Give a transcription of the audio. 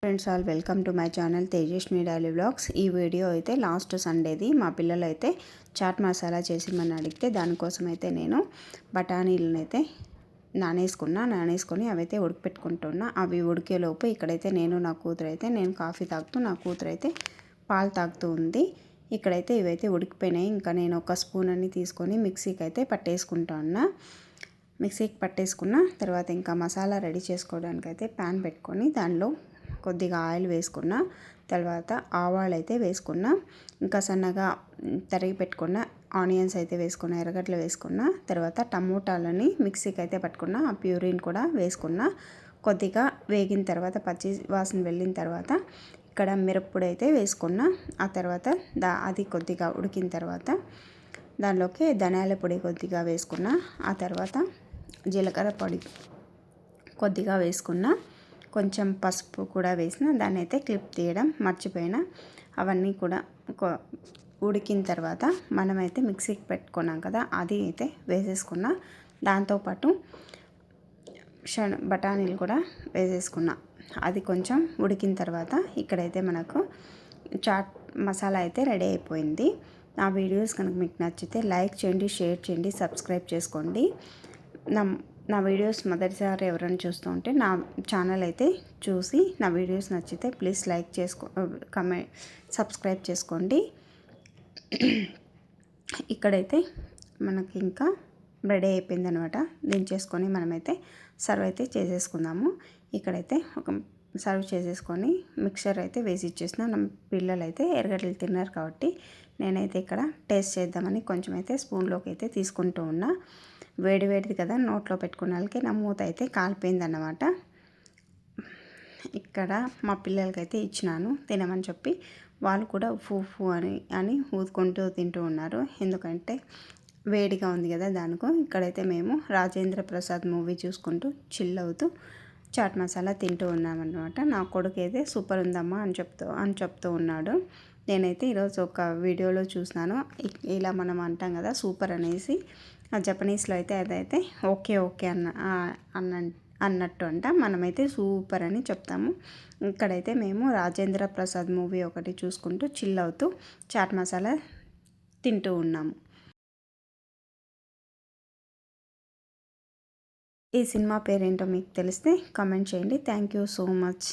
Friends all welcome to my channel Tejaswi daily vlogs. ఈ video అయితే last సండేది. మా పిల్లలు అయితే చాట్ మసాలా చేసిమని అడిగితే దానికోసం అయితే నేను బఠానీలను అయితే నానేసుకొని అవైతే ఉడకపెట్టుకుంటున్నా. అవి ఉడికేలోపు ఇక్కడైతే నా కూతురు అయితే నేను కాఫీ తాగుతూ నా కూతురు అయితే పాలు తాగుతూ ఉంది. ఇక్కడైతే ఇవైతే ఉడికిపోయినాయి. ఇంకా నేను ఒక స్పూన్ అన్ని తీసుకొని మిక్సీకి అయితే పట్టేసుకుంటా ఉన్నా. మిక్సీకి పట్టేసుకున్న తర్వాత ఇంకా మసాలా రెడీ చేసుకోవడానికి అయితే ప్యాన్ పెట్టుకొని దానిలో కొద్దిగా ఆయిల్ వేసుకున్న తర్వాత ఆవాలు అయితే వేసుకున్న, ఇంకా సన్నగా తరిగి పెట్టుకున్న ఆనియన్స్ అయితే వేసుకున్న, ఎర్రగడ్డలు వేసుకున్న, తర్వాత టమోటాలని మిక్సీకి అయితే పట్టుకున్న, ఆ ప్యూరిన్ కూడా వేసుకున్న. కొద్దిగా వేగిన తర్వాత పచ్చి వాసన వెళ్ళిన తర్వాత ఇక్కడ మిరప్పొడి అయితే వేసుకున్న. ఆ తర్వాత అది కొద్దిగా ఉడికిన తర్వాత దానిలోకి ధనియాల పొడి కొద్దిగా వేసుకున్న. ఆ తర్వాత జీలకర్ర పొడి కొద్దిగా వేసుకున్న, కొంచెం పసుపు కూడా వేసిన. దాన్ని అయితే క్లిప్ తీయడం మర్చిపోయిన. అవన్నీ కూడా ఉడికిన తర్వాత మనమైతే మిక్సీకి పెట్టుకున్నాం కదా, అది అయితే వేసేసుకున్న. దాంతోపాటు బఠానీలు కూడా వేసేసుకున్న. అది కొంచెం ఉడికిన తర్వాత ఇక్కడైతే మనకు చాట్ మసాలా అయితే రెడీ అయిపోయింది. నా వీడియోస్ కనుక మీకు నచ్చితే లైక్ చేయండి, షేర్ చేయండి, సబ్స్క్రైబ్ చేసుకోండి. నా వీడియోస్ మొదటిసారి ఎవరైనా చూస్తూ ఉంటే నా ఛానల్ అయితే చూసి నా వీడియోస్ నచ్చితే ప్లీజ్ లైక్ కమెంట్ సబ్స్క్రైబ్ చేసుకోండి. ఇక్కడైతే మనకి ఇంకా రెడీ అయిపోయింది అనమాట. దించేసుకొని మనమైతే సర్వ్ అయితే చేసేసుకుందాము. ఇక్కడైతే ఒక సర్వ్ చేసేసుకొని మిక్సర్ అయితే వేసి ఇచ్చేసిన. నా పిల్లలు అయితే ఎర్రగడ్డలు తిన్నారు కాబట్టి నేనైతే ఇక్కడ టేస్ట్ చేద్దామని కొంచెం అయితే స్పూన్లోకి అయితే తీసుకుంటూ ఉన్నా. వేడిది కదా, నోట్లో పెట్టుకున్న వాళ్ళకి నా మూత అయితే కాలిపోయింది అన్నమాట. ఇక్కడ మా పిల్లలకైతే ఇచ్చినాను తినమని చెప్పి. వాళ్ళు కూడా ఫూ అని ఊదుకుంటూ తింటూ ఉన్నారు. ఎందుకంటే వేడిగా ఉంది కదా దానికో. ఇక్కడైతే మేము రాజేంద్ర ప్రసాద్ మూవీ చూసుకుంటూ చిల్ అవుతూ చాట్ మసాలా తింటూ ఉన్నామన్నమాట. నా కొడుకు అయితే సూపర్ ఉందమ్మా అని చెప్తూ ఉన్నాడు. నేనైతే ఈరోజు ఒక వీడియోలో చూసినాను, ఇలా మనం అంటాం కదా సూపర్ అనేసి. ఆ జపనీస్లో అయితే అదైతే ఓకే అన్నట్టు అంట. మనమైతే సూపర్ అని చెప్తాము. ఇక్కడైతే మేము రాజేంద్ర ప్రసాద్ మూవీ ఒకటి చూసుకుంటూ చిల్ అవుతూ చాట్ మసాలా తింటూ ఉన్నాము. ఈ సినిమా పేరేంటో మీకు తెలిస్తే కామెంట్ చేయండి. Thank you so much.